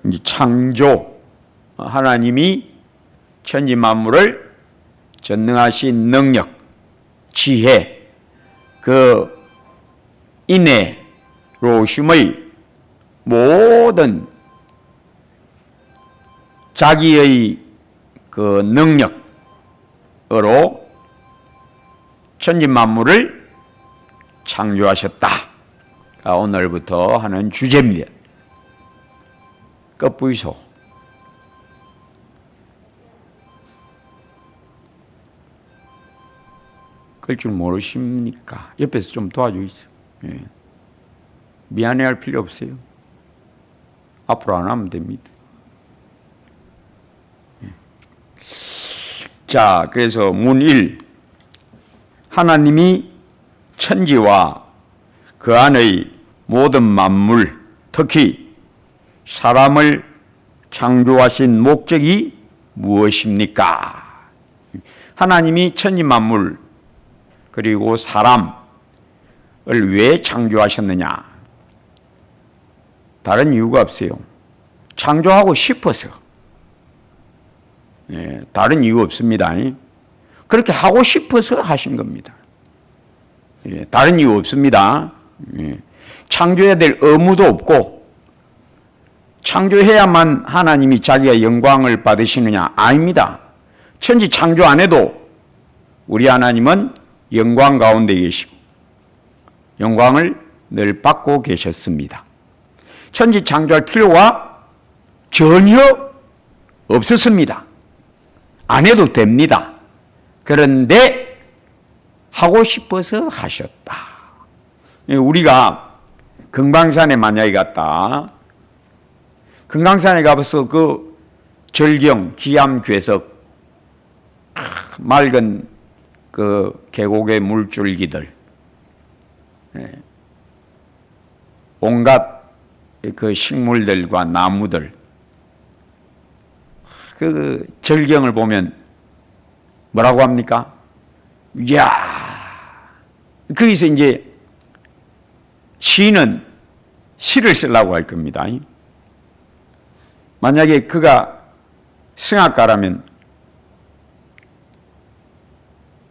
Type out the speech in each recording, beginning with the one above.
이제 창조, 하나님이 천지 만물을 전능하신 능력, 지혜, 그 인내로심의 모든 자기의 그 능력으로 천지 만물을 창조하셨다. 오늘부터 하는 주제입니다. 끝부이소. 그럴 줄 모르십니까? 옆에서 좀 도와주시죠. 예. 미안해할 필요 없어요. 앞으로 안 하면 됩니다. 예. 자, 그래서 문 1. 하나님이 천지와 그 안의 모든 만물, 특히 사람을 창조하신 목적이 무엇입니까? 하나님이 천지 만물 그리고 사람을 왜 창조하셨느냐? 다른 이유가 없어요. 창조하고 싶어서. 예, 다른 이유 없습니다. 그렇게 하고 싶어서 하신 겁니다. 예, 다른 이유 없습니다. 예, 창조해야 될 의무도 없고 창조해야만 하나님이 자기의 영광을 받으시느냐? 아닙니다. 천지 창조 안 해도 우리 하나님은 영광 가운데 계시고 영광을 늘 받고 계셨습니다. 천지 창조할 필요가 전혀 없었습니다. 안 해도 됩니다. 그런데 하고 싶어서 하셨다. 우리가 금강산에 만약에 갔다. 금강산에 가서 그 절경, 기암괴석, 맑은 그 계곡의 물줄기들, 온갖 그 식물들과 나무들, 그 절경을 보면 뭐라고 합니까? 이야, 거기서 이제 시는 시를 쓰려고 할 겁니다. 만약에 그가 성악가라면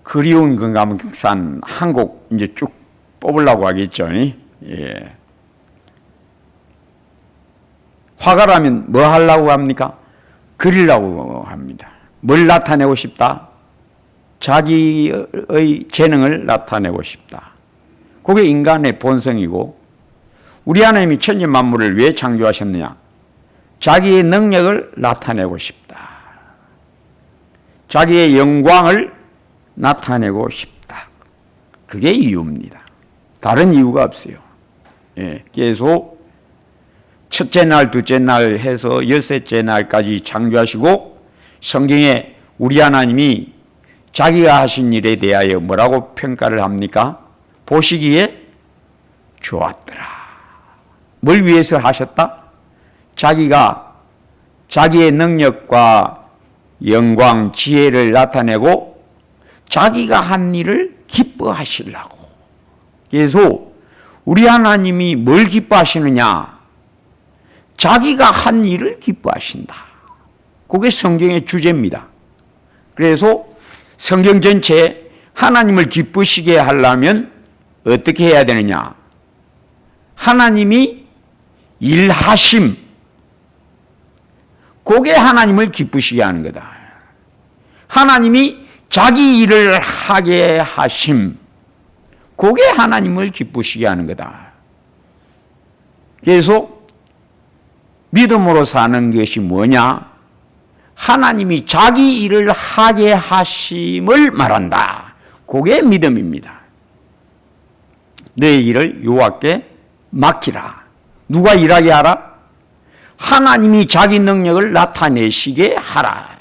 그리운 금강산 한 곡 이제 쭉 뽑으려고 하겠죠. 예. 화가라면 뭐 하려고 합니까? 그리려고 합니다. 뭘 나타내고 싶다? 자기의 재능을 나타내고 싶다. 그게 인간의 본성이고, 우리 하나님이 천지 만물을 왜 창조하셨느냐? 자기의 능력을 나타내고 싶다. 자기의 영광을 나타내고 싶다. 그게 이유입니다. 다른 이유가 없어요. 예, 계속 첫째 날, 둘째 날 해서 여섯째 날까지 창조하시고, 성경에 우리 하나님이 자기가 하신 일에 대하여 뭐라고 평가를 합니까? 보시기에 좋았더라. 뭘 위해서 하셨다? 자기가 자기의 능력과 영광, 지혜를 나타내고 자기가 한 일을 기뻐하시려고. 그래서 우리 하나님이 뭘 기뻐하시느냐? 자기가 한 일을 기뻐하신다. 그게 성경의 주제입니다. 그래서 성경 전체에 하나님을 기쁘시게 하려면 어떻게 해야 되느냐? 하나님이 일하심, 그게 하나님을 기쁘시게 하는 거다. 하나님이 자기 일을 하게 하심, 그게 하나님을 기쁘시게 하는 거다. 그래서 믿음으로 사는 것이 뭐냐? 하나님이 자기 일을 하게 하심을 말한다. 그게 믿음입니다. 내 일을 여호와께 맡기라. 누가 일하게 하라? 하나님이 자기 능력을 나타내시게 하라.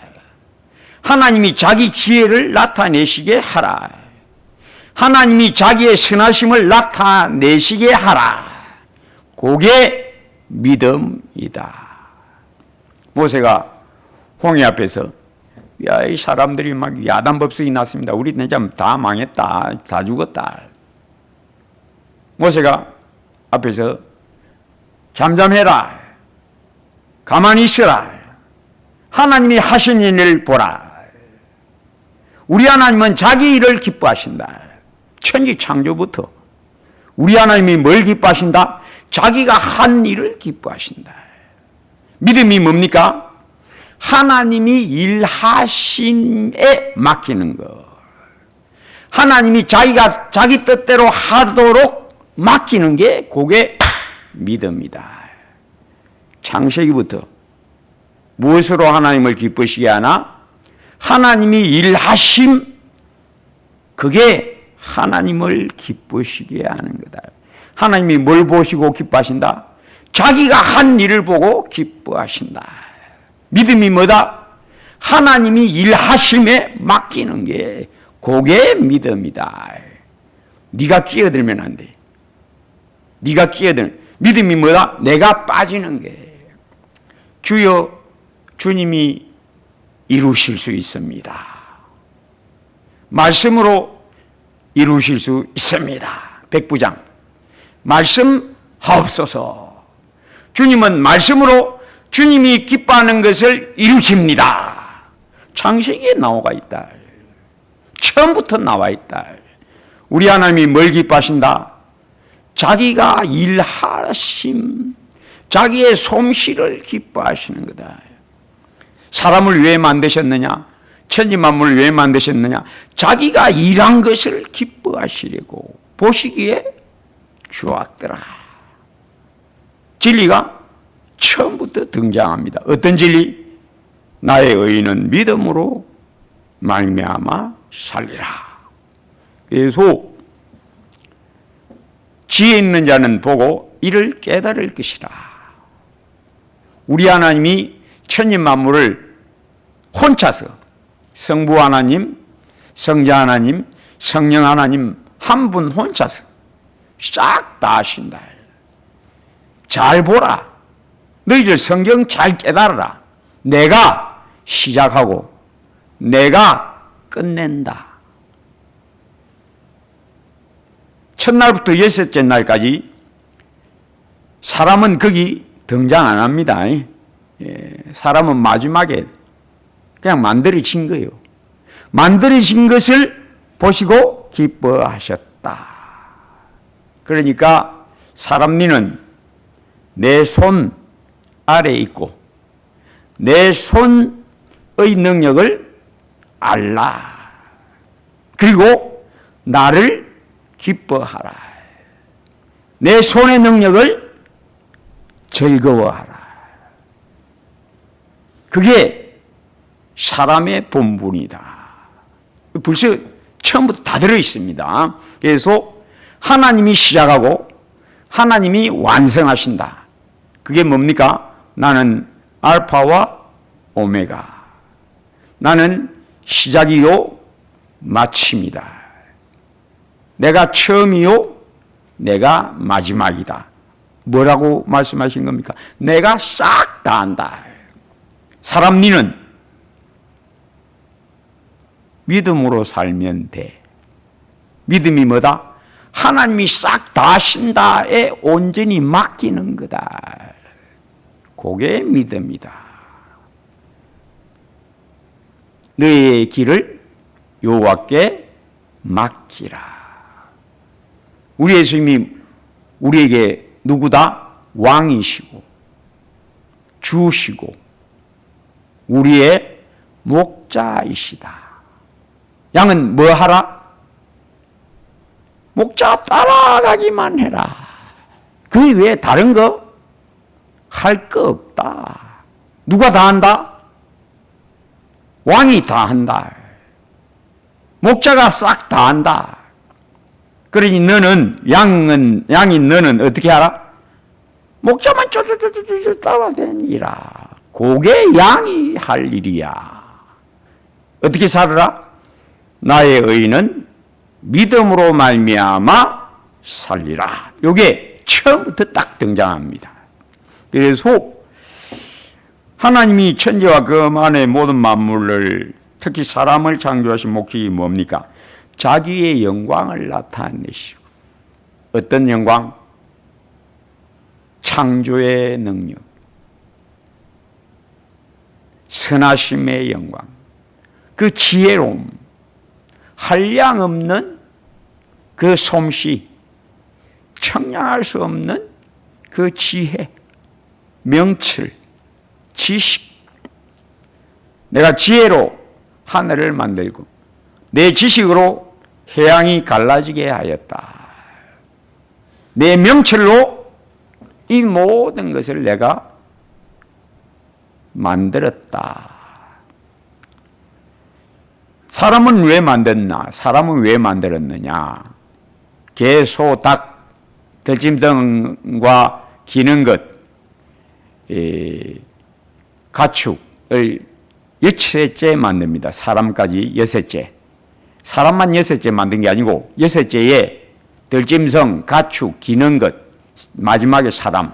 하나님이 자기 지혜를 나타내시게 하라. 하나님이 자기의 선하심을 나타내시게 하라. 그게 믿음이다. 모세가 홍해 앞에서 야, 이 사람들이 막 야단법석이 났습니다. 우리 진짜 다 망했다. 다 죽었다. 모세가 앞에서 잠잠해라. 가만히 있으라. 하나님이 하신 일을 보라. 우리 하나님은 자기 일을 기뻐하신다. 천지 창조부터 우리 하나님이 뭘 기뻐하신다? 자기가 한 일을 기뻐하신다. 믿음이 뭡니까? 하나님이 일하심에 맡기는 것. 하나님이 자기가 자기 뜻대로 하도록 맡기는 게 그게 믿음이다. 창세기부터 무엇으로 하나님을 기쁘시게 하나? 하나님이 일하심, 그게 하나님을 기쁘시게 하는 거다. 하나님이 뭘 보시고 기뻐하신다? 자기가 한 일을 보고 기뻐하신다. 믿음이 뭐다? 하나님이 일하심에 맡기는 게 그게 믿음이다. 네가 끼어들면 안 돼. 네가 믿음이 뭐다? 내가 빠지는 게. 주여, 주님이 이루실 수 있습니다. 말씀으로 이루실 수 있습니다. 백부장, 말씀하옵소서. 주님은 말씀으로 주님이 기뻐하는 것을 이루십니다. 창세기에 나와 있다. 처음부터 나와 있다. 우리 하나님이 뭘 기뻐하신다? 자기가 일하심, 자기의 솜씨를 기뻐하시는 거다. 사람을 왜 만드셨느냐? 천지 만물을 왜 만드셨느냐? 자기가 일한 것을 기뻐하시려고 보시기에 좋았더라. 진리가 처음부터 등장합니다. 어떤 진리? 나의 의인은 믿음으로 말미암아 살리라. 그래서 지혜 있는 자는 보고 이를 깨달을 것이라. 우리 하나님이 천지 만물을 혼자서 성부 하나님, 성자 하나님, 성령 하나님 한 분 혼자서 싹 다 하신다. 잘 보라. 너희들 성경 잘 깨달아라. 내가 시작하고 내가 끝낸다. 첫날부터 여섯째 날까지 사람은 거기 등장 안 합니다. 사람은 마지막에 그냥 만들어진 거예요. 만들어진 것을 보시고 기뻐하셨다. 그러니까 사람 니는 내 손 아래에 있고 내 손의 능력을 알라. 그리고 나를 기뻐하라. 내 손의 능력을 즐거워하라. 그게 사람의 본분이다. 벌써 처음부터 다 들어있습니다. 그래서 하나님이 시작하고 하나님이 완성하신다. 그게 뭡니까? 나는 알파와 오메가. 나는 시작이요 마침이다. 내가 처음이요 내가 마지막이다. 뭐라고 말씀하신 겁니까? 내가 싹 다 한다. 사람 니는 믿음으로 살면 돼. 믿음이 뭐다? 하나님이 싹 다 하신다에 온전히 맡기는 거다. 그게 믿음이다. 너의 길을 여호와께 맡기라. 우리 예수님이 우리에게 누구다? 왕이시고 주시고 우리의 목자이시다. 양은 뭐 하라? 목자 따라가기만 해라. 그 외에 다른 거 할 거 없다. 누가 다 한다? 왕이 다 한다. 목자가 싹 다 한다. 그러니 너는 양인 너는 어떻게 하라? 목자만 쪼쪼쪼쪼 따라다니라. 그게 양이 할 일이야. 어떻게 살아라? 나의 의인은 믿음으로 말미암아 살리라. 이게 처음부터 딱 등장합니다. 그래서 하나님이 천지와 그 안의 모든 만물을 특히 사람을 창조하신 목적이 뭡니까? 자기의 영광을 나타내시고. 어떤 영광? 창조의 능력. 선하심의 영광, 그 지혜로움, 한량없는 그 솜씨, 청량할 수 없는 그 지혜, 명철, 지식. 내가 지혜로 하늘을 만들고 내 지식으로 해양이 갈라지게 하였다. 내 명철로 이 모든 것을 내가 만들었다. 사람은 왜 만들었나? 사람은 왜 만들었느냐? 개, 소, 닭, 들짐승과 기는 것, 가축을 여섯째 만듭니다. 사람까지 여섯째. 사람만 여섯째 만든 게 아니고 여섯째에 들짐승, 가축, 기는 것, 마지막에 사람.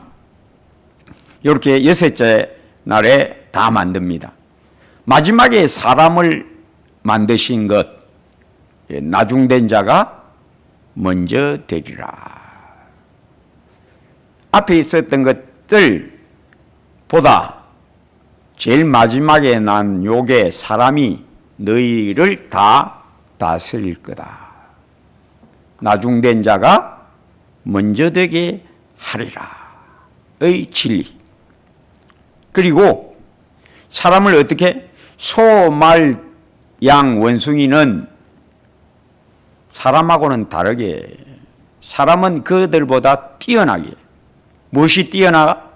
이렇게 여섯째 날에 다 만듭니다. 마지막에 사람을 만드신 것, 나중된 자가 먼저 되리라. 앞에 있었던 것들보다 제일 마지막에 난 요게 사람이 너희를 다 다스릴 거다. 나중된 자가 먼저 되게 하리라의 진리. 그리고 사람을 어떻게 소, 말, 양, 원숭이는 사람하고는 다르게 사람은 그들보다 뛰어나게 무엇이 뛰어나가?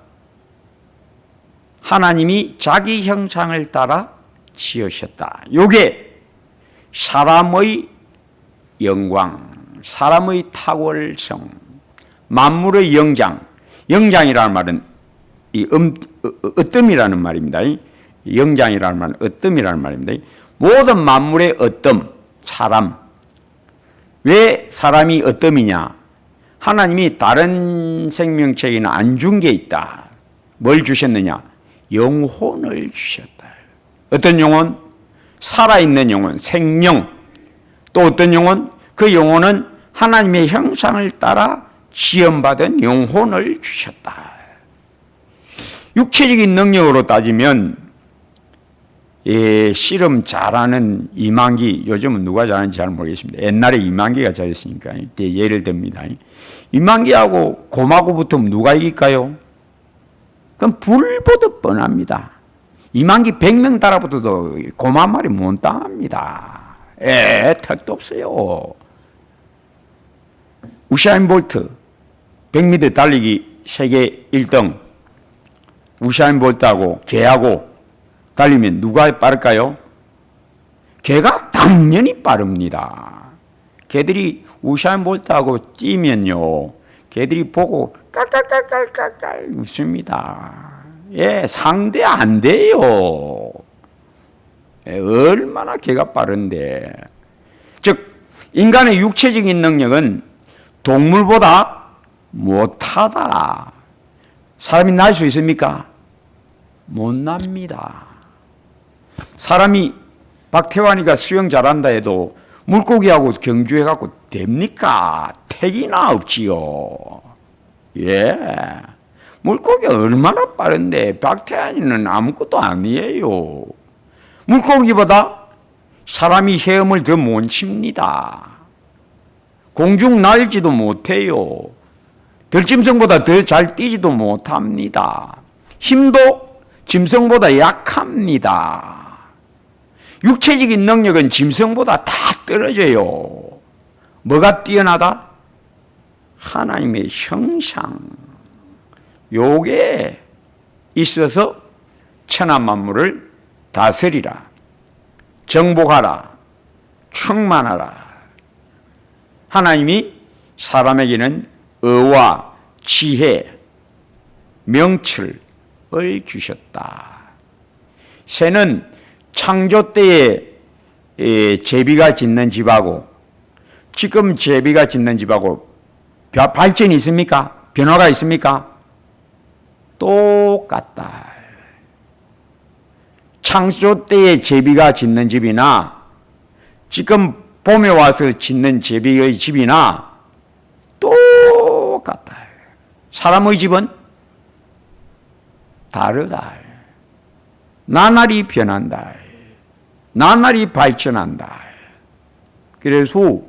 하나님이 자기 형상을 따라 지으셨다. 요게 사람의 영광, 사람의 탁월성, 만물의 영장. 영장이라는 말은 이 어뜸이라는 말입니다. 영장이라는 말은 어뜸이라는 말입니다. 모든 만물의 어뜸, 사람. 왜 사람이 어뜸이냐? 하나님이 다른 생명체에는 안 준 게 있다. 뭘 주셨느냐? 영혼을 주셨다. 어떤 영혼? 살아있는 영혼, 생명. 또 어떤 영혼? 그 영혼은 하나님의 형상을 따라 지음받은 영혼을 주셨다. 육체적인 능력으로 따지면 씨름 잘하는 이만기, 요즘은 누가 잘하는지 잘 모르겠습니다. 옛날에 이만기가 잘했으니까 예를 듭니다. 이만기하고 곰하고 붙으면 누가 이길까요? 그럼 불보듯 뻔합니다. 이만기 100명 달아붙어도 곰 한 마리 못 당합니다. 택도 없어요. 우사인 볼트 100m 달리기 세계 1등 우사인 볼트하고 개하고 달리면 누가 빠를까요? 개가 당연히 빠릅니다. 개들이 우사인 볼트하고 뛰면요, 개들이 보고 깔깔깔깔깔깔 웃습니다. 상대 안 돼요. 얼마나 개가 빠른데. 즉 인간의 육체적인 능력은 동물보다 못하다. 사람이 날 수 있습니까? 못 납니다. 사람이 박태환이가 수영 잘한다 해도 물고기하고 경주해갖고 됩니까? 택이나 없지요. 물고기가 얼마나 빠른데 박태환이는 아무것도 아니에요. 물고기보다 사람이 헤엄을 더 못 칩니다. 공중 날지도 못해요. 들짐승보다 더 잘 뛰지도 못합니다. 힘도 짐승보다 약합니다. 육체적인 능력은 짐승보다 다 떨어져요. 뭐가 뛰어나다? 하나님의 형상. 요게 있어서 천하 만물을 다스리라, 정복하라, 충만하라. 하나님이 사람에게는 의와 지혜, 명철을 주셨다. 새는 창조 때에 제비가 짓는 집하고 지금 제비가 짓는 집하고 발전이 있습니까? 변화가 있습니까? 똑같다. 창조 때에 제비가 짓는 집이나 지금 봄에 와서 짓는 제비의 집이나 똑같다. 사람의 집은 다르다. 나날이 변한다. 나날이 발전한다. 그래서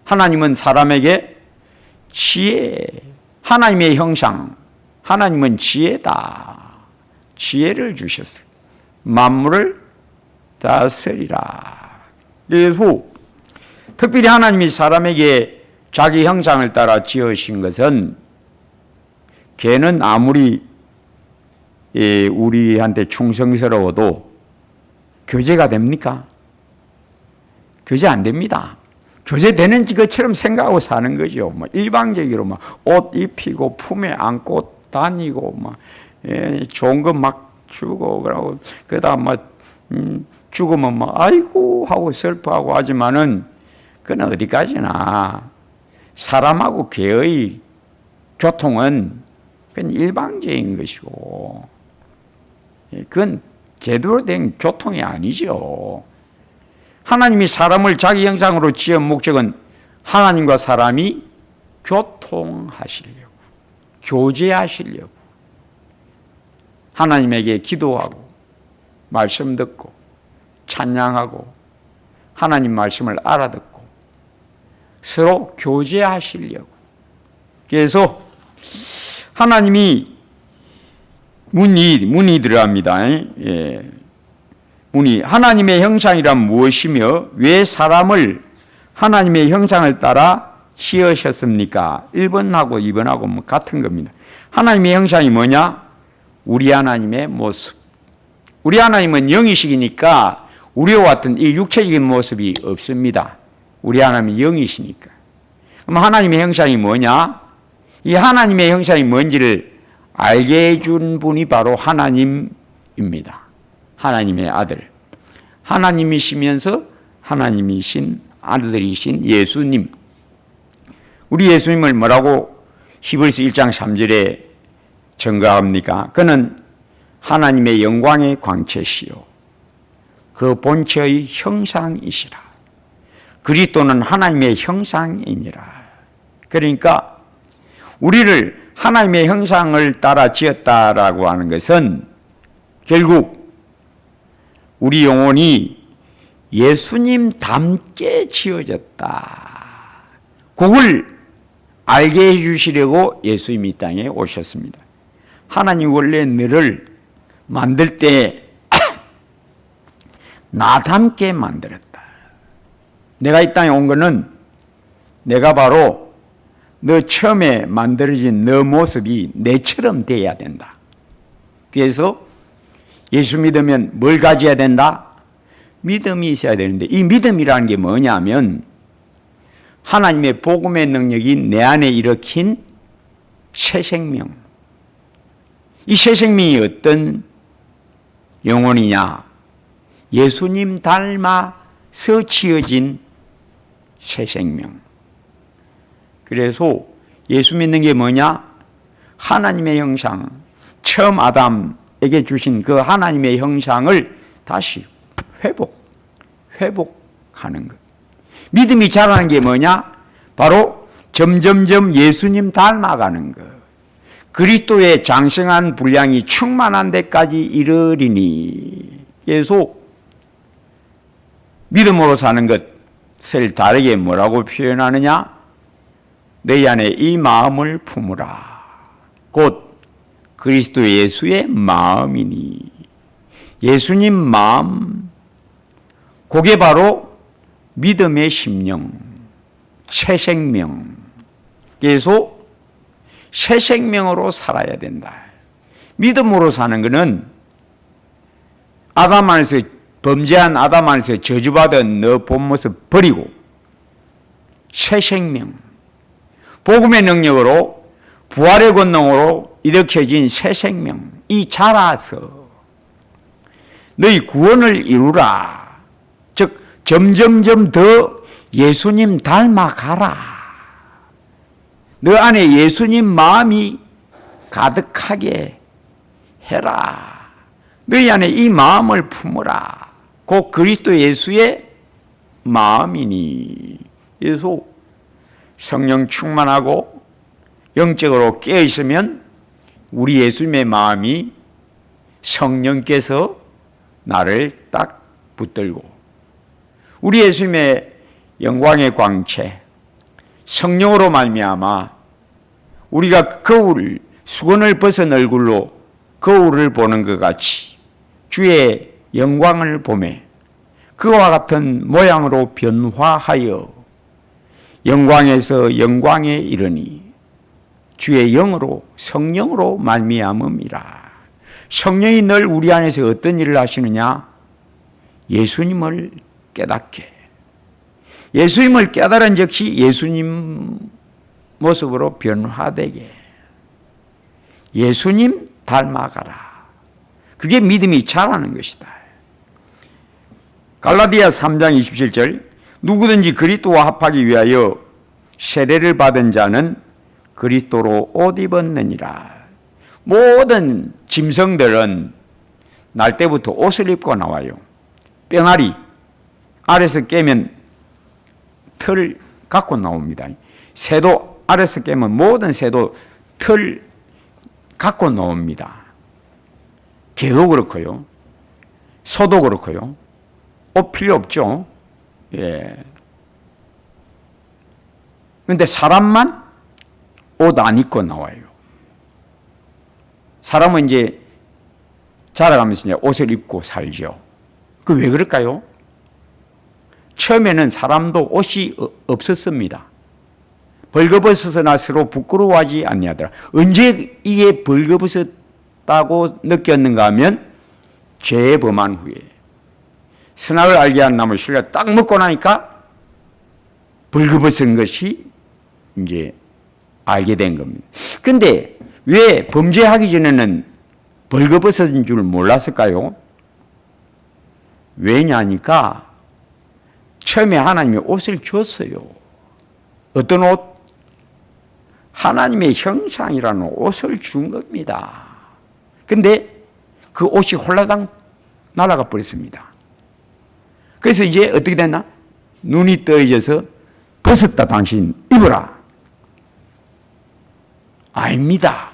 하나님은 사람에게 지혜, 하나님의 형상, 하나님은 지혜다. 지혜를 주셨어요. 만물을 다스리라. 그래서 특별히 하나님이 사람에게 자기 형상을 따라 지으신 것은 걔는 아무리 우리한테 충성스러워도 교제가 됩니까? 교제 안 됩니다. 교제되는 것처럼 생각하고 사는 거죠. 뭐 일방적으로 막 옷 입히고 품에 안고 다니고 막 좋은 거 막 주고 그러고 그다음 막 죽으면 막 아이고 하고 슬퍼하고 하지만은 그건 어디까지나 사람하고 개의 교통은 그건 일방적인 것이고 그건 제대로 된 교통이 아니죠. 하나님이 사람을 자기 형상으로 지은 목적은 하나님과 사람이 교통하시려고, 교제하시려고, 하나님에게 기도하고 말씀 듣고 찬양하고 하나님 말씀을 알아듣고 서로 교제하시려고. 그래서 하나님이 문이 들어갑니다. 문이 하나님의 형상이란 무엇이며 왜 사람을 하나님의 형상을 따라 지으셨습니까? 1번하고 2번하고 뭐 같은 겁니다. 하나님의 형상이 뭐냐? 우리 하나님의 모습. 우리 하나님은 영이시니까 우리와 같은 이 육체적인 모습이 없습니다. 우리 하나님이 영이시니까. 그럼 하나님의 형상이 뭐냐? 이 하나님의 형상이 뭔지를 알게 해준 분이 바로 하나님입니다. 하나님의 아들. 하나님이시면서 하나님이신 아들이신 예수님. 우리 예수님을 뭐라고 히브리서 1장 3절에 증거합니까? 그는 하나님의 영광의 광채시요 그 본체의 형상이시라. 그리스도는 하나님의 형상이니라. 그러니까 우리를 하나님의 형상을 따라 지었다라고 하는 것은 결국 우리 영혼이 예수님 닮게 지어졌다. 그걸 알게 해주시려고 예수님이 이 땅에 오셨습니다. 하나님 원래 너를 만들 때 나 닮게 만들었다. 내가 이 땅에 온 거는 내가 바로 너 처음에 만들어진 너 모습이 내처럼 돼야 된다. 그래서 예수 믿으면 뭘 가져야 된다? 믿음이 있어야 되는데 이 믿음이라는 게 뭐냐면 하나님의 복음의 능력이 내 안에 일으킨 새 생명. 이 새 생명이 어떤 영혼이냐? 예수님 닮아서 지어진 새 생명. 그래서 예수 믿는 게 뭐냐? 하나님의 형상, 처음 아담에게 주신 그 하나님의 형상을 다시 회복하는 것. 믿음이 자라는 게 뭐냐? 바로 점점점 예수님 닮아가는 것. 그리스도의 장성한 분량이 충만한 데까지 이르리니. 그래서 믿음으로 사는 것을 다르게 뭐라고 표현하느냐? 너희 안에 이 마음을 품으라. 곧 그리스도 예수의 마음이니. 예수님 마음, 그게 바로 믿음의 심령, 새 생명. 그래서 새 생명으로 살아야 된다. 믿음으로 사는 것은 아담 안에서 범죄한 아담 안에서 저주받은 너 본 모습 버리고 새 생명, 복음의 능력으로 부활의 권능으로 일으켜진 새 생명, 이 자라서 너희 구원을 이루라. 즉 점점점 더 예수님 닮아가라. 너 안에 예수님 마음이 가득하게 해라. 너희 안에 이 마음을 품으라. 곧 그리스도 예수의 마음이니. 그래서 성령 충만하고 영적으로 깨어있으면 우리 예수님의 마음이 성령께서 나를 딱 붙들고 우리 예수님의 영광의 광채 성령으로 말미암아 우리가 수건을 벗은 얼굴로 거울을 보는 것 같이 주의 영광을 보매 그와 같은 모양으로 변화하여 영광에서 영광에 이르니 주의 영으로 성령으로 말미암음이라. 성령이 늘 우리 안에서 어떤 일을 하시느냐? 예수님을 깨닫게. 예수님을 깨달은 즉시 예수님 모습으로 변화되게. 예수님 닮아가라. 그게 믿음이 자라는 것이다. 갈라디아 3장 27절 누구든지 그리스도와 합하기 위하여 세례를 받은 자는 그리스도로 옷 입었느니라. 모든 짐승들은 날 때부터 옷을 입고 나와요. 뿅아리 아래서 깨면 털 갖고 나옵니다. 새도 아래서 깨면 모든 새도 털 갖고 나옵니다. 개도 그렇고요. 소도 그렇고요. 옷 필요 없죠. 예. 그런데 사람만 옷 안 입고 나와요. 사람은 이제 자라가면서 이제 옷을 입고 살죠. 그 왜 그럴까요? 처음에는 사람도 옷이 없었습니다. 벌거벗어서나 서로 부끄러워하지 아니하더라. 언제 이게 벌거벗었다고 느꼈는가 하면 죄에 범한 후에 선악을 알게 한 나무 실과 딱 먹고 나니까 벌거벗은 것이 이제 알게 된 겁니다. 근데 왜 범죄하기 전에는 벌거벗은 줄 몰랐을까요? 왜냐니까 처음에 하나님이 옷을 줬어요. 어떤 옷? 하나님의 형상이라는 옷을 준 겁니다. 근데 그 옷이 홀라당 날아가 버렸습니다. 그래서 이제 어떻게 됐나? 눈이 떨어져서 벗었다 당신 입어라. 아닙니다.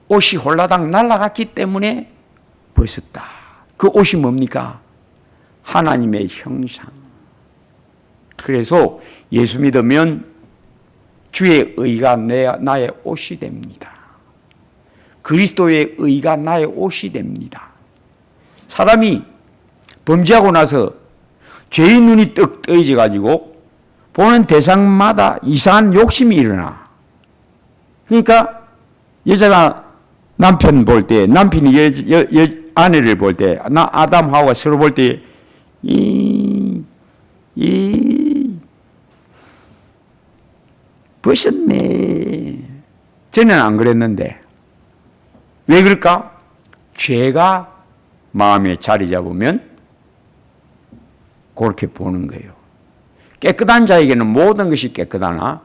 옷이 홀라당 날아갔기 때문에 벗었다. 그 옷이 뭡니까? 하나님의 형상. 그래서 예수 믿으면 주의 의가 나의 옷이 됩니다. 그리스도의 의가 나의 옷이 됩니다. 사람이 범죄하고 나서 죄의 눈이 떡 떠져 가지고 보는 대상마다 이상한 욕심이 일어나. 그러니까 여자가 남편 볼 때, 남편이 아내를 볼 때, 아담 하와가 서로 볼 때, 벗었네. 저는 안 그랬는데. 왜 그럴까? 죄가 마음에 자리 잡으면 그렇게 보는 거예요. 깨끗한 자에게는 모든 것이 깨끗하나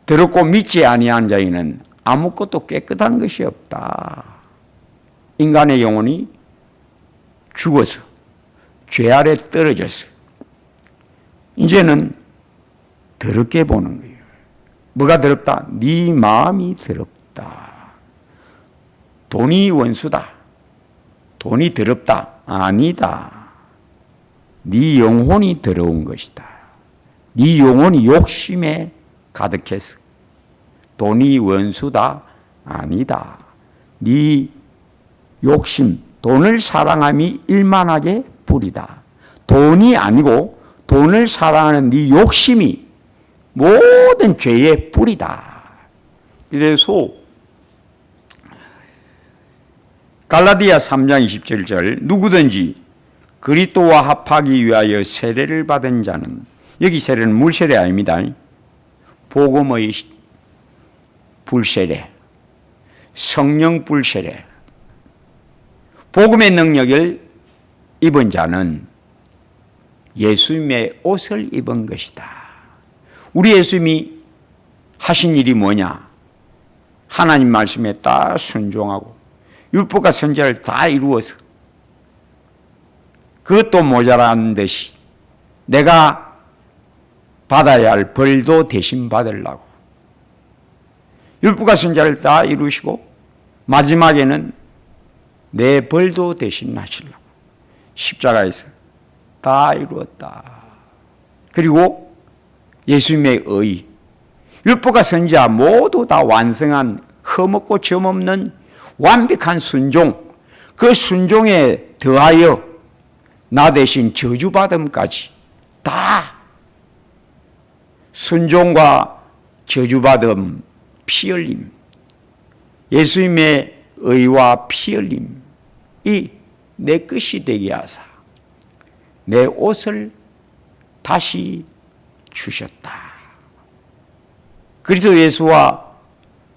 더럽고 믿지 아니한 자에게는 아무것도 깨끗한 것이 없다. 인간의 영혼이 죽어서 죄 아래 떨어져서 이제는 더럽게 보는 거예요. 뭐가 더럽다? 네 마음이 더럽다. 돈이 원수다. 돈이 더럽다. 아니다. 네 영혼이 더러운 것이다. 네 영혼이 욕심에 가득해서 돈이 원수다. 아니다. 네 욕심, 돈을 사랑함이 일만하게 불이다. 돈이 아니고 돈을 사랑하는 네 욕심이 모든 죄의 뿌리다. 그래서 갈라디아 3장 27절 누구든지 그리스도와 합하기 위하여 세례를 받은 자는, 여기 세례는 물세례 아닙니다. 복음의 불세례, 성령 불세례, 복음의 능력을 입은 자는 예수님의 옷을 입은 것이다. 우리 예수님이 하신 일이 뭐냐? 하나님 말씀에 다 순종하고 율법과 선지자를 다 이루어서 그것도 모자란 듯이 내가 받아야 할 벌도 대신 받으려고 율법과 선지자를 다 이루시고 마지막에는 내 벌도 대신하시려고 십자가에서 다 이루었다. 그리고 예수님의 의, 율법과 선지자 모두 다 완성한 흠없고 점없는 완벽한 순종, 그 순종에 더하여 나 대신 저주받음까지 다 순종과 저주받음, 피 흘림, 예수님의 의와 피 흘림이 내 것이 되게 하사 내 옷을 다시 주셨다. 그리스도 예수와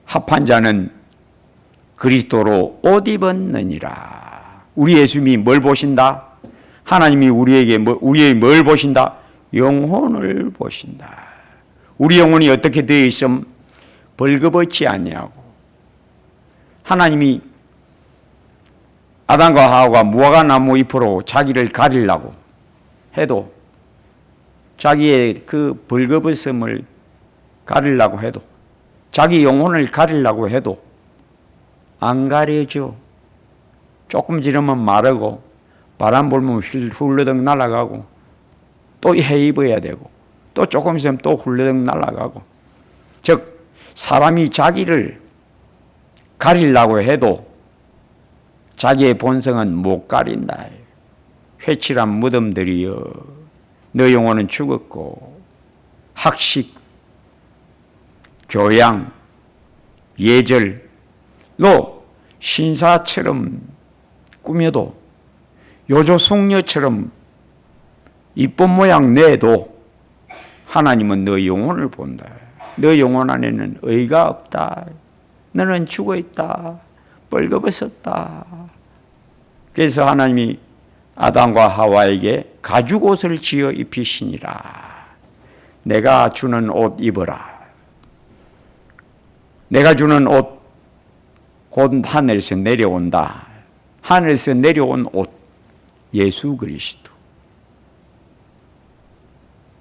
합한 자는 그리스도로 옷 입었느니라. 우리 예수님이 뭘 보신다? 하나님이 우리에게 뭘 보신다? 영혼을 보신다. 우리 영혼이 어떻게 되어 있음? 벌거벗지 아니하고. 하나님이 아담과 하와가 무화과 나무 잎으로 자기를 가리려고 해도, 자기의 그 벌거벗음을 가리려고 해도, 자기 영혼을 가리려고 해도 안 가려져. 조금 지르면 마르고 바람 불면 훌러덩 날아가고 또 해 입어야 되고 또 조금 있으면 또 훌러덩 날아가고. 즉 사람이 자기를 가리려고 해도 자기의 본성은 못 가린다. 회칠한 무덤들이여 너 영혼은 죽었고 학식, 교양, 예절로 신사처럼 꾸며도 요조숙녀처럼 이쁜 모양 내도 하나님은 너 영혼을 본다. 너 영혼 안에는 의가 없다. 너는 죽어있다. 벌거벗었다. 그래서 하나님이 아담과 하와에게 가죽옷을 지어 입히시니라. 내가 주는 옷 입어라. 내가 주는 옷 곧 하늘에서 내려온다. 하늘에서 내려온 옷, 예수 그리스도.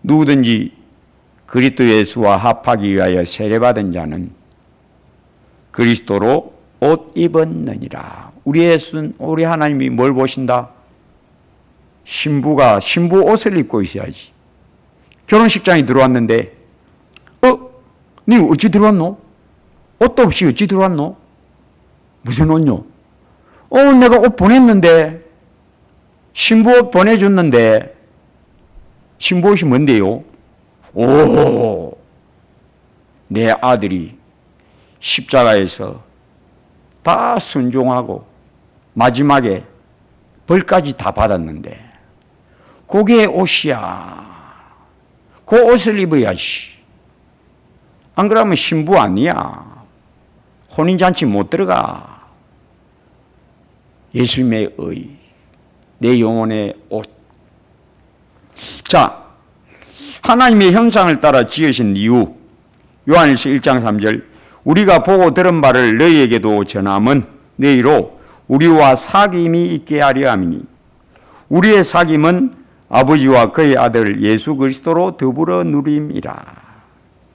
누구든지 그리스도 예수와 합하기 위하여 세례받은 자는 그리스도로 옷 입었느니라. 우리 하나님이 뭘 보신다? 신부가 신부 옷을 입고 있어야지. 결혼식장에 들어왔는데 니 어찌 들어왔노? 옷도 없이 어찌 들어왔노? 무슨 옷요? 내가 옷 보냈는데, 신부 옷 보내줬는데, 신부 옷이 뭔데요? 내 아들이 십자가에서 다 순종하고 마지막에 벌까지 다 받았는데 그게 옷이야. 그 옷을 입어야지. 안 그러면 신부 아니야. 혼인잔치 못 들어가. 예수님의 의, 내 영혼의 옷. 자, 하나님의 형상을 따라 지으신 이유, 요한일서 1장 3절, 우리가 보고 들은 바를 너희에게도 전함은 너희로 우리와 사귐이 있게 하려 함이니 우리의 사귐은 아버지와 그의 아들 예수 그리스도로 더불어 누림이라.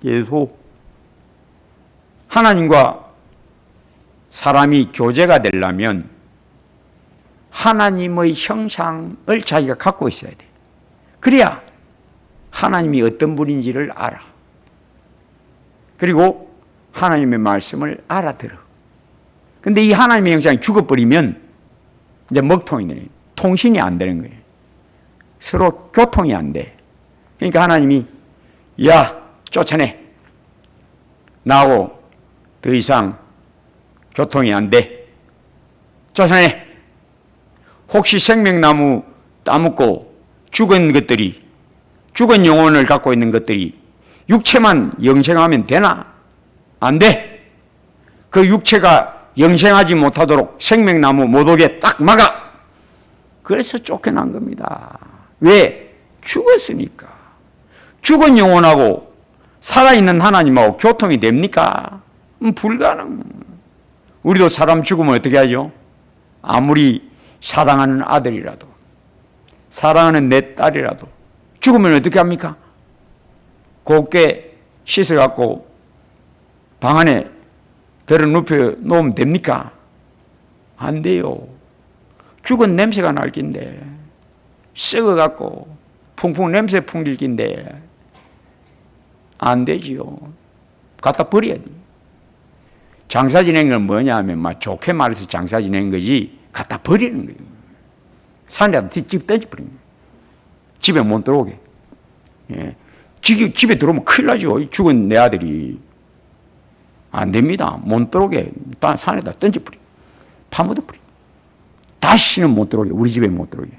예수, 하나님과 사람이 교제가 되려면 하나님의 형상을 자기가 갖고 있어야 돼. 그래야 하나님이 어떤 분인지를 알아. 그리고 하나님의 말씀을 알아들어. 근데 이 하나님의 형상이 죽어버리면 이제 먹통이 되는 거예요. 통신이 안 되는 거예요. 서로 교통이 안 돼. 그러니까 하나님이 야, 쫓아내. 나하고 더 이상 교통이 안 돼. 쫓아내. 혹시 생명나무 따먹고 죽은 것들이, 죽은 영혼을 갖고 있는 것들이 육체만 영생하면 되나? 안 돼. 그 육체가 영생하지 못하도록 생명나무 못 오게 딱 막아. 그래서 쫓겨난 겁니다. 왜? 죽었으니까. 죽은 영혼하고 살아있는 하나님하고 교통이 됩니까? 불가능. 우리도 사람 죽으면 어떻게 하죠? 아무리 사랑하는 아들이라도, 사랑하는 내 딸이라도 죽으면 어떻게 합니까? 곱게 씻어갖고 방 안에 들어 눕혀 놓으면 됩니까? 안 돼요. 죽은 냄새가 날 낀데, 썩어갖고 풍풍 냄새 풍길 낀데 안 되지요. 갖다 버려야 돼. 장사 지낸 건 뭐냐 하면 막 좋게 말해서 장사 지낸 거지 갖다 버리는 거예요. 산에다 집 던져버리는 거예요. 집에 못 들어오게. 예. 집에 들어오면 큰일 나죠. 죽은 내 아들이. 안 됩니다. 못 들어오게 딴 산에다 던져버려. 파묻어버려. 다시는 못 들어오게. 우리 집에 못 들어오게.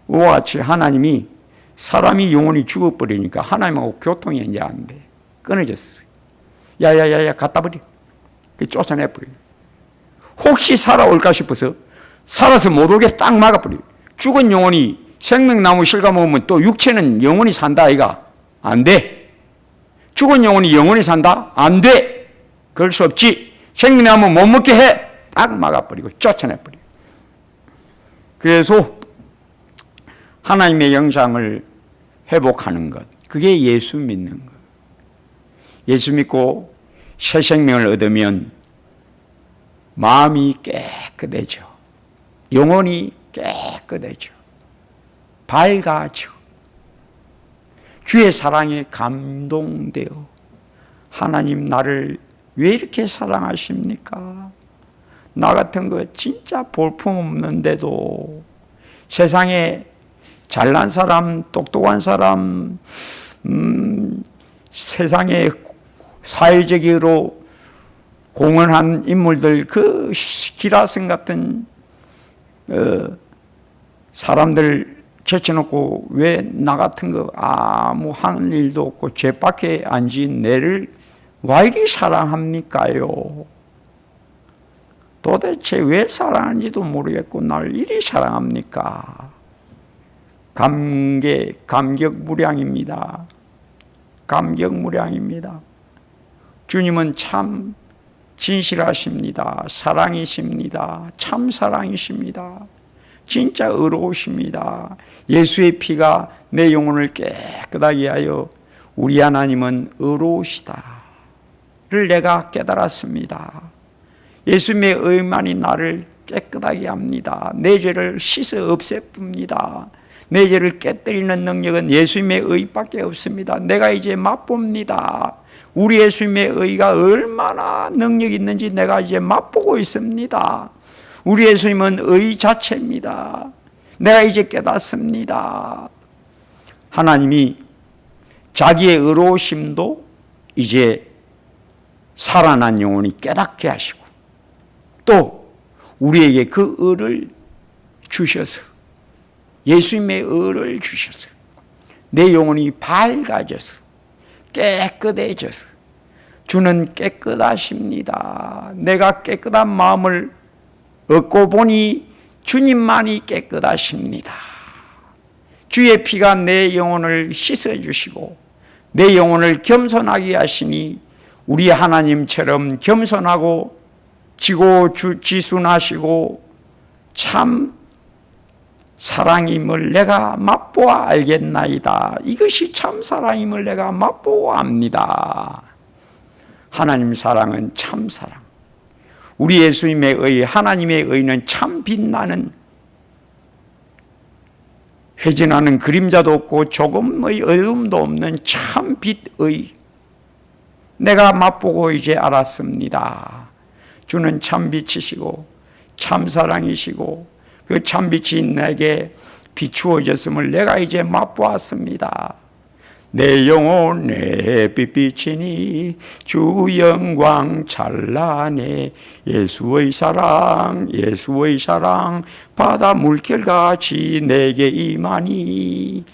이와 같이 하나님이 사람이 영혼이 죽어버리니까 하나님하고 교통이 이제 안 돼. 끊어졌어요. 야야야야 갖다 버려. 쫓아내버려. 혹시 살아올까 싶어서 살아서 못 오게 딱 막아버려. 죽은 영혼이 생명나무 실감 먹으면 또 육체는 영원히 산다 아이가? 안 돼. 죽은 영혼이 영원히 산다? 안 돼. 그럴 수 없지. 생명나무 못 먹게 해. 딱 막아버리고 쫓아내버려. 그래서 하나님의 영상을 회복하는 것, 그게 예수 믿는 것. 예수 믿고 새 생명을 얻으면 마음이 깨끗해져. 영혼이 깨끗해져. 밝아져. 주의 사랑에 감동되어 하나님 나를 왜 이렇게 사랑하십니까? 나 같은 거 진짜 볼품없는데도 세상에 잘난 사람, 똑똑한 사람, 세상에 사회적으로 공헌한 인물들, 그 기라성 같은 사람들 제쳐놓고 왜 나 같은 거 아무 한 일도 없고 죄밖에 안 지은 내를 왜 이리 사랑합니까요? 도대체 왜 사랑하는지도 모르겠고 날 이리 사랑합니까? 감격무량입니다. 감격무량입니다. 주님은 참 진실하십니다. 사랑이십니다. 참 사랑이십니다. 진짜 의로우십니다. 예수의 피가 내 영혼을 깨끗하게 하여 우리 하나님은 의로우시다를 내가 깨달았습니다. 예수님의 의만이 나를 깨끗하게 합니다. 내 죄를 씻어 없애봅니다. 내 죄를 깨뜨리는 능력은 예수님의 의밖에 없습니다. 내가 이제 맛봅니다. 우리 예수님의 의가 얼마나 능력이 있는지 내가 이제 맛보고 있습니다. 우리 예수님은 의 자체입니다. 내가 이제 깨닫습니다. 하나님이 자기의 의로우심도 이제 살아난 영혼이 깨닫게 하시고 또 우리에게 그 의를 주셔서 예수님의 의를 주셔서 내 영혼이 밝아져서 깨끗해져서 주는 깨끗하십니다. 내가 깨끗한 마음을 얻고 보니 주님만이 깨끗하십니다. 주의 피가 내 영혼을 씻어주시고 내 영혼을 겸손하게 하시니 우리 하나님처럼 겸손하고 지순하시고 참 사랑임을 내가 맛보아 알겠나이다. 이것이 참 사랑임을 내가 맛보고 압니다. 하나님 사랑은 참 사랑. 우리 예수님의 의, 하나님의 의는 참 빛나는, 회진하는 그림자도 없고 조금의 어둠도 없는 참 빛의, 내가 맛보고 이제 알았습니다. 주는 참 빛이시고 참 사랑이시고 그 참 빛이 내게 비추어졌음을 내가 이제 맛보았습니다. 내 영혼에 빛비치니 주 영광 찬란해. 예수의 사랑 예수의 사랑 바다 물결같이 내게 임하니.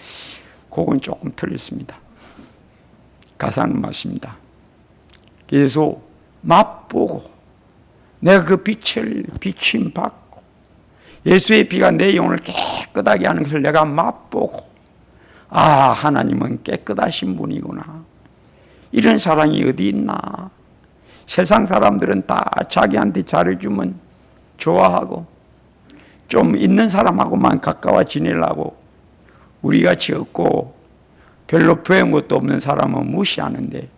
곡은 조금 틀렸습니다. 가사는 맞습니다. 그래서 맛보고 내가 그 빛을 비침받고 예수의 피가 내 영혼을 깨끗하게 하는 것을 내가 맛보고 하나님은 깨끗하신 분이구나. 이런 사랑이 어디 있나. 세상 사람들은 다 자기한테 잘해주면 좋아하고 좀 있는 사람하고만 가까워 지내려고 우리같이 없고 별로 배운 것도 없는 사람은 무시하는데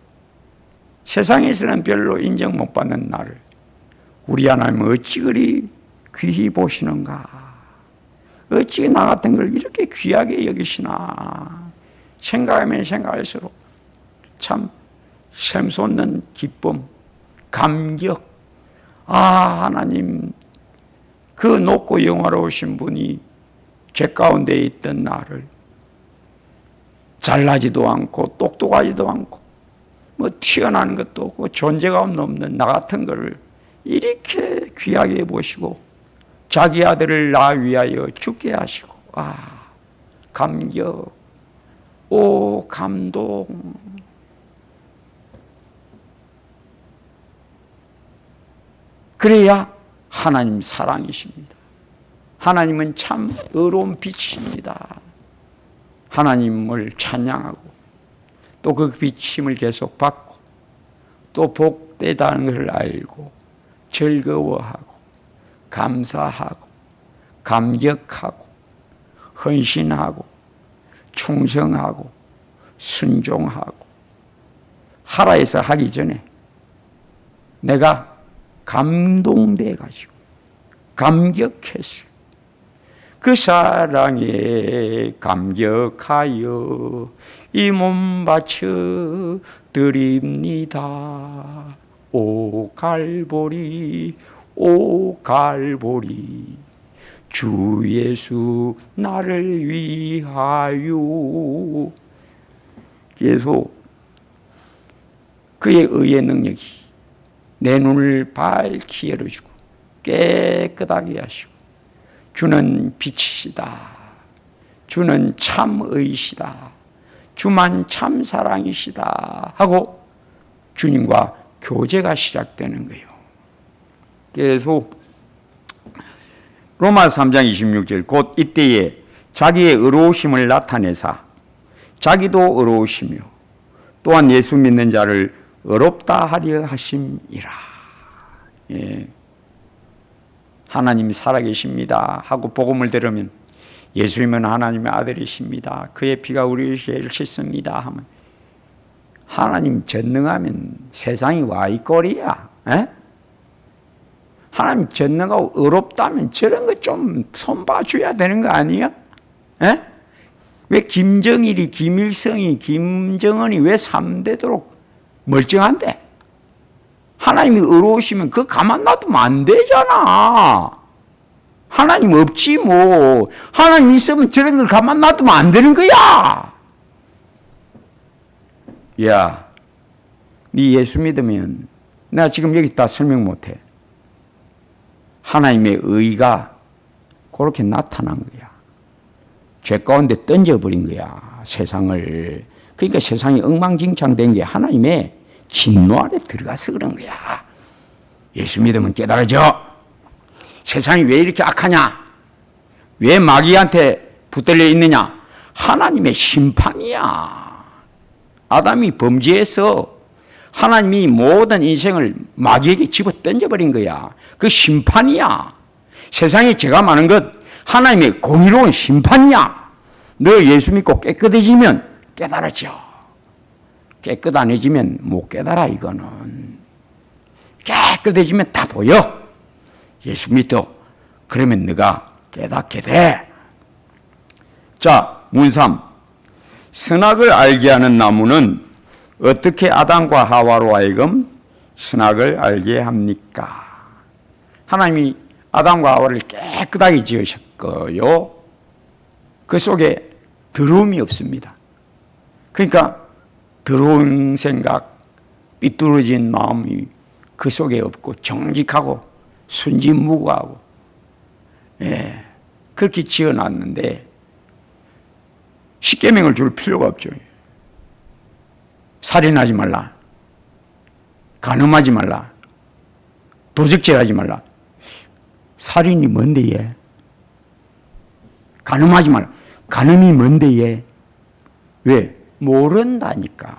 세상에서는 별로 인정 못 받는 나를 우리 하나님은 어찌 그리 귀히 보시는가. 어찌 나 같은 걸 이렇게 귀하게 여기시나 생각하면 생각할수록 참 샘솟는 기쁨, 감격. 하나님, 그 높고 영화로우신 분이 죄 가운데 있던 나를 잘나지도 않고 똑똑하지도 않고 뭐 튀어나온 것도 없고 존재가 없는 나 같은 거를 이렇게 귀하게 보시고 자기 아들을 나 위하여 죽게 하시고, 감격, 오 감동. 그래야 하나님 사랑이십니다. 하나님은 참 의로운 빛이십니다. 하나님을 찬양하고 또 그 비침을 계속 받고 또 복되다는 것을 알고 즐거워하고 감사하고 감격하고 헌신하고 충성하고 순종하고 하라 해서 하기 전에 내가 감동돼 가지고 감격했어요. 그 사랑에 감격하여 이 몸 바쳐 드립니다. 오 갈보리, 오 갈보리, 주 예수 나를 위하여. 계속 그의 의의 능력이 내 눈을 밝히 열어주고 깨끗하게 하시고, 주는 빛이시다. 주는 참의시다. 주만 참사랑이시다 하고 주님과 교제가 시작되는 거예요. 계속 로마서 3장 26절, 곧 이때에 자기의 의로우심을 나타내사 자기도 의로우시며 또한 예수 믿는 자를 의롭다 하려 하심이라. 예. 하나님이 살아계십니다 하고 복음을 들으면 예수님은 하나님의 아들이십니다, 그의 피가 우리를 죄를 씻습니다 하면 하나님 전능하면 세상이 와이꼴이야. 하나님 전능하고 의롭다면 저런 거 좀 손봐줘야 되는 거 아니야? 왜 김정일이, 김일성이, 김정은이 왜 3대도록 멀쩡한데? 하나님이 의로우시면 그거 가만 놔두면 안 되잖아. 하나님 없지 뭐. 하나님 있으면 저런 걸 가만 놔두면 안 되는 거야. 야, 네 예수 믿으면 내가 지금 여기 다 설명 못해. 하나님의 의가 그렇게 나타난 거야. 죄 가운데 던져버린 거야, 세상을. 그러니까 세상이 엉망진창된 게 하나님의 진노 아래 들어가서 그런 거야. 예수 믿으면 깨달아져. 세상이 왜 이렇게 악하냐? 왜 마귀한테 붙들려 있느냐? 하나님의 심판이야. 아담이 범죄해서 하나님이 모든 인생을 마귀에게 집어 던져버린 거야. 그 심판이야. 세상에 죄가 많은 것 하나님의 공의로운 심판이야. 너 예수 믿고 깨끗해지면 깨달아져. 깨끗 안 해지면 못 깨달아. 이거는 깨끗해지면 다 보여. 예수 믿어. 그러면 너가 깨닫게 돼. 자, 문3. 선악을 알게 하는 나무는 어떻게 아담과 하와로 하여금 선악을 알게 합니까? 하나님이 아담과 하와를 깨끗하게 지으셨고요, 그 속에 더러움이 없습니다. 그러니까 더러운 생각, 삐뚤어진 마음이 그 속에 없고 정직하고 순진무구하고, 그렇게 지어놨는데 십계명을 줄 필요가 없죠. 살인하지 말라, 간음하지 말라, 도적질하지 말라. 살인이 뭔데 얘? 간음하지 말라. 간음이 뭔데 얘? 왜? 모른다니까.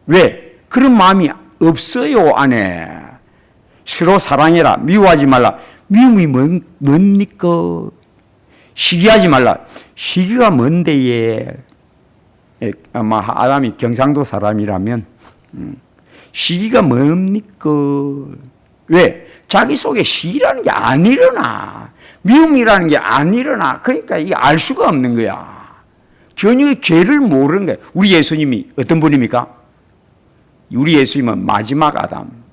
왜? 그런 마음이 없어요, 안에. 서로 사랑해라. 미워하지 말라. 미움이 뭡니까? 시기하지 말라. 시기가 뭔데 얘? 아마 아담이 경상도 사람이라면 시기가 뭡니까? 왜? 자기 속에 시기라는 게 안 일어나. 미움이라는 게 안 일어나. 그러니까 이게 알 수가 없는 거야. 전혀 죄를 모르는 거야. 우리 예수님이 어떤 분입니까? 우리 예수님은 마지막 아담.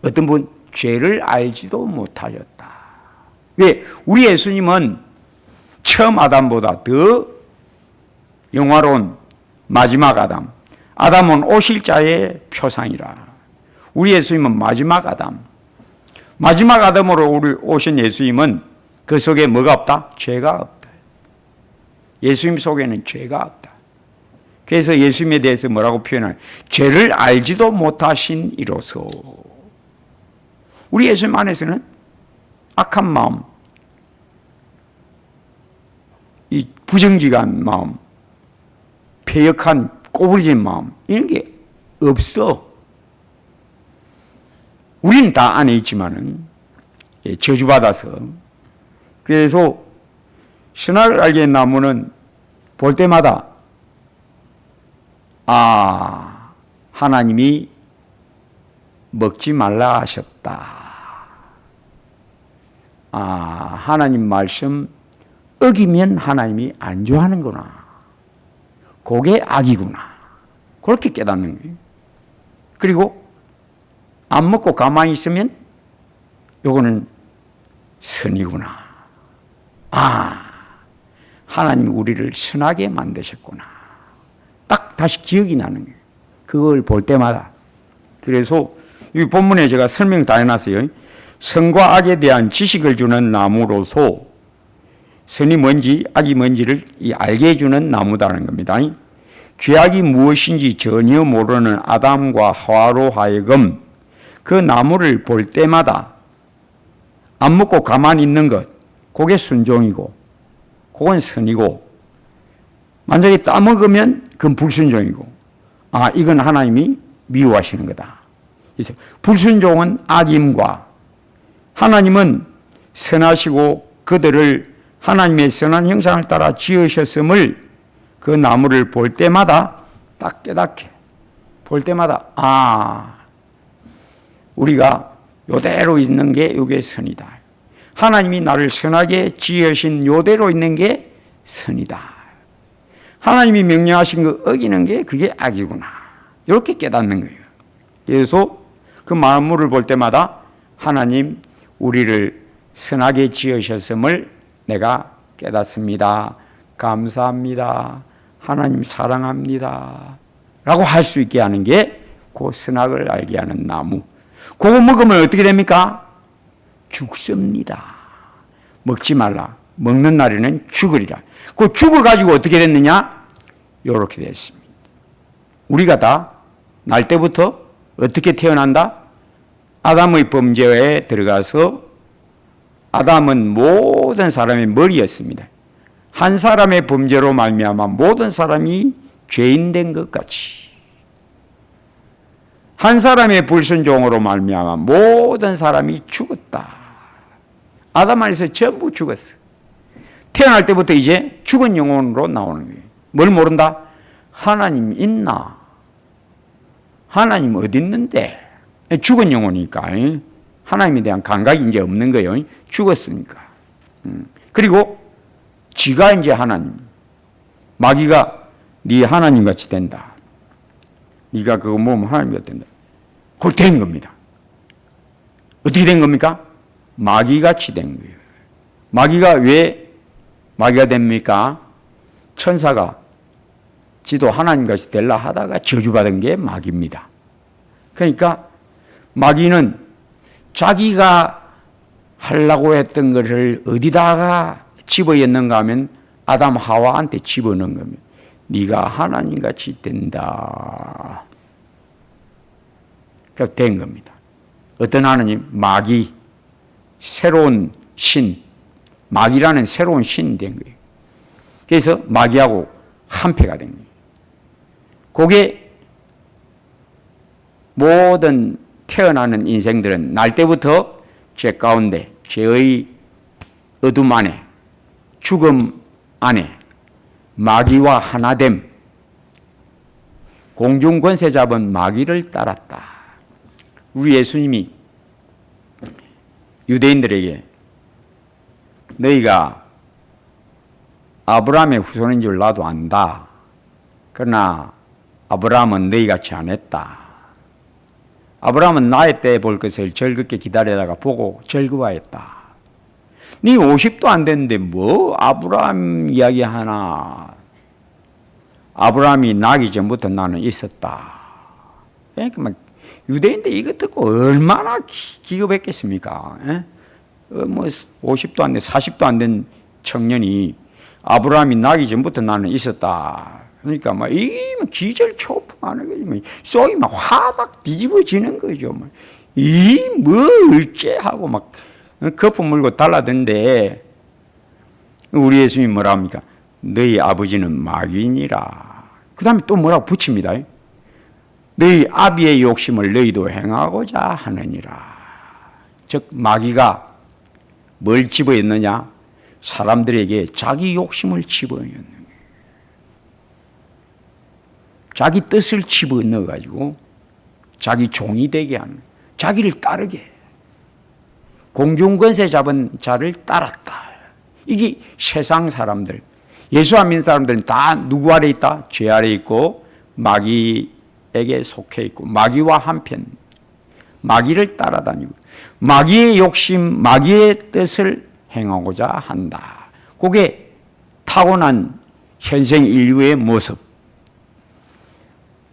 어떤 분? 죄를 알지도 못하셨다. 왜? 우리 예수님은 처음 아담보다 더 영화로운 마지막 아담. 아담은 오실 자의 표상이라. 우리 예수님은 마지막 아담. 마지막 아담으로 우리 오신 예수님은 그 속에 뭐가 없다? 죄가 없다. 예수님 속에는 죄가 없다. 그래서 예수님에 대해서 뭐라고 표현하냐? 죄를 알지도 못하신 이로서. 우리 예수님 안에서는 악한 마음, 이 부정직한 마음, 패역한 꼬부리진 마음, 이런 게 없어. 우리는 다 안에 있지만은 저주받아서. 그래서 선악을 알게 된 나무는 볼 때마다 하나님이 먹지 말라 하셨다. 하나님 말씀 어기면 하나님이 안 좋아하는구나. 그게 악이구나. 그렇게 깨닫는 거예요. 그리고 안 먹고 가만히 있으면 요거는 선이구나. 하나님이 우리를 선하게 만드셨구나. 딱 다시 기억이 나는 거예요. 그걸 볼 때마다. 그래서 이 본문에 제가 설명 다 해놨어요. 선과 악에 대한 지식을 주는 나무로서 선이 뭔지 악이 뭔지를 알게 해주는 나무다라는 겁니다. 죄악이 무엇인지 전혀 모르는 아담과 하와로 하여금 그 나무를 볼 때마다 안 먹고 가만히 있는 것, 그게 순종이고 그건 선이고, 만약에 따먹으면 그건 불순종이고, 이건 하나님이 미워하시는 거다. 그래서 불순종은 악임과 하나님은 선하시고 그들을 하나님의 선한 형상을 따라 지으셨음을 그 나무를 볼 때마다 딱 깨닫게. 볼 때마다 우리가 요대로 있는 게 이게 선이다. 하나님이 나를 선하게 지으신 요대로 있는 게 선이다. 하나님이 명령하신 거 어기는 게 그게 악이구나. 이렇게 깨닫는 거예요. 그래서 그 나무를 볼 때마다 하나님 우리를 선하게 지으셨음을 내가 깨닫습니다. 감사합니다. 하나님 사랑합니다. 라고 할 수 있게 하는 게 그 선악을 알게 하는 나무. 그거 먹으면 어떻게 됩니까? 죽습니다. 먹지 말라. 먹는 날에는 죽으리라. 그 죽어가지고 어떻게 됐느냐? 이렇게 됐습니다. 우리가 다 날 때부터 어떻게 태어난다? 아담의 범죄에 들어가서 아담은 모든 사람의 머리였습니다. 한 사람의 범죄로 말미암아 모든 사람이 죄인 된 것 같이, 한 사람의 불순종으로 말미암아 모든 사람이 죽었다. 아담 안에서 전부 죽었어. 태어날 때부터 이제 죽은 영혼으로 나오는 거예요. 뭘 모른다? 하나님 있나? 하나님 어디 있는데? 죽은 영혼이니까 하나님에 대한 감각이 이제 없는 거예요. 죽었으니까. 그리고 지가 이제 하나님. 마귀가 네 하나님 같이 된다. 네가 그거 먹으면 하나님 같이 된다. 그렇게 된 겁니다. 어떻게 된 겁니까? 마귀같이 된 거예요. 마귀가 왜 마귀가 됩니까? 천사가 지도 하나님같이 되려 하다가 저주받은 게 마귀입니다. 그러니까 마귀는 자기가 하려고 했던 것을 어디다가 집어였는가 하면 아담 하와한테 집어넣은 겁니다. 네가 하나님같이 된다. 그렇게 된 겁니다. 어떤 하나님? 마귀. 새로운 신. 마귀라는 새로운 신이 된 거예요. 그래서 마귀하고 한패가 된 거예요. 그게 모든 태어나는 인생들은 날 때부터 죄 가운데, 죄의 어둠 안에, 죽음 안에 마귀와 하나됨, 공중 권세 잡은 마귀를 따랐다. 우리 예수님이 유대인들에게 너희가 아브라함의 후손인 줄 나도 안다. 그러나 아브라함은 너희 같이 안 했다. 아브라함은 나의 때에 볼 것을 즐겁게 기다리다가 보고 즐거워했다. 네 50도 안 됐는데 뭐 아브라함 이야기 하나. 아브라함이 나기 전부터 나는 있었다. 그러니까 막 유대인들 이거 듣고 얼마나 기겁했겠습니까? 뭐 50도 안 된, 40도 안 된 청년이 아브라함이 나기 전부터 나는 있었다. 그러니까 막 이게 기절초풍하는 거지. 뭐 속이 막 화닥 뒤집어지는 거죠. 이 뭐 어째하고 막 거품 물고 달라든데 우리 예수님이 뭐라 합니까? 너희 아버지는 마귀니라. 그 다음에 또 뭐라고 붙입니다. 너희 아비의 욕심을 너희도 행하고자 하느니라. 즉 마귀가 뭘 집어였느냐? 사람들에게 자기 욕심을 집어넣는 거예요. 자기 뜻을 집어넣어가지고 자기 종이 되게 하는 거예요. 자기를 따르게. 공중권세 잡은 자를 따랐다. 이게 세상 사람들, 예수 안 믿는 사람들은 다 누구 아래 있다? 죄 아래 있고 마귀에게 속해 있고 마귀와 한편, 마귀를 따라다니고 마귀의 욕심, 마귀의 뜻을 행하고자 한다. 그게 타고난 현생 인류의 모습.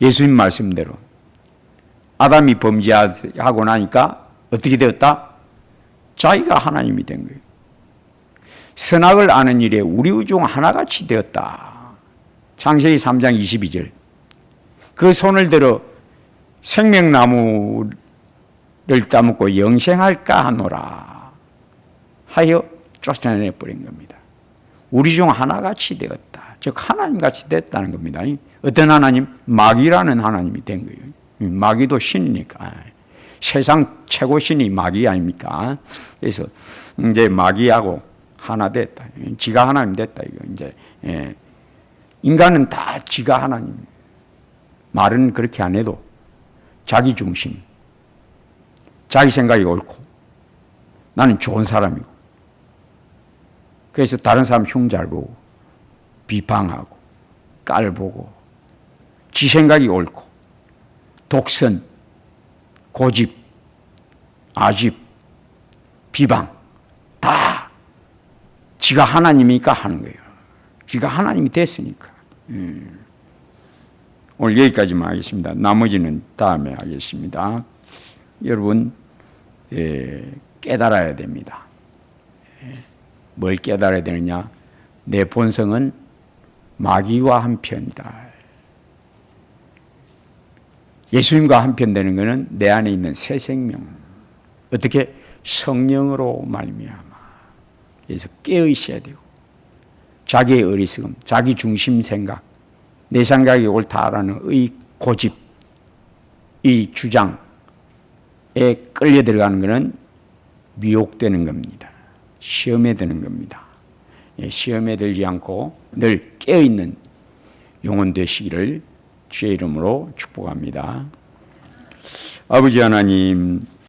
예수님 말씀대로 아담이 범죄하고 나니까 어떻게 되었다? 자기가 하나님이 된 거예요. 선악을 아는 일에 우리 중 하나같이 되었다. 창세기 3장 22절. 그 손을 들어 생명나무를 따먹고 영생할까 하노라 하여 쫓아내버린 겁니다. 우리 중 하나같이 되었다. 즉 하나님같이 됐다는 겁니다. 어떤 하나님? 마귀라는 하나님이 된 거예요. 마귀도 신이니까. 세상 최고 신이 마귀 아닙니까? 그래서 이제 마귀하고 하나 됐다. 지가 하나님 됐다. 이거 이제 인간은 다 지가 하나님. 말은 그렇게 안 해도 자기 중심, 자기 생각이 옳고 나는 좋은 사람이고. 그래서 다른 사람 흉 잘 보고 비방하고 깔보고 지 생각이 옳고 독선, 고집, 아집, 비방 다 지가 하나님이니까 하는 거예요. 지가 하나님이 됐으니까. 오늘 여기까지만 하겠습니다. 나머지는 다음에 하겠습니다. 여러분 깨달아야 됩니다. 뭘 깨달아야 되느냐? 내 본성은 마귀와 한편이다. 예수님과 한편 되는 것은 내 안에 있는 새 생명. 어떻게? 성령으로 말미암아. 그래서 깨어 있어야 되고 자기의 어리석음, 자기 중심 생각, 내 생각이 옳다라는 의 고집, 이 주장에 끌려 들어가는 것은 미혹되는 겁니다. 시험에 드는 겁니다. 시험에 들지 않고 늘 깨어있는 영혼 되시기를 주의 이름으로 축복합니다. 아버지 하나님,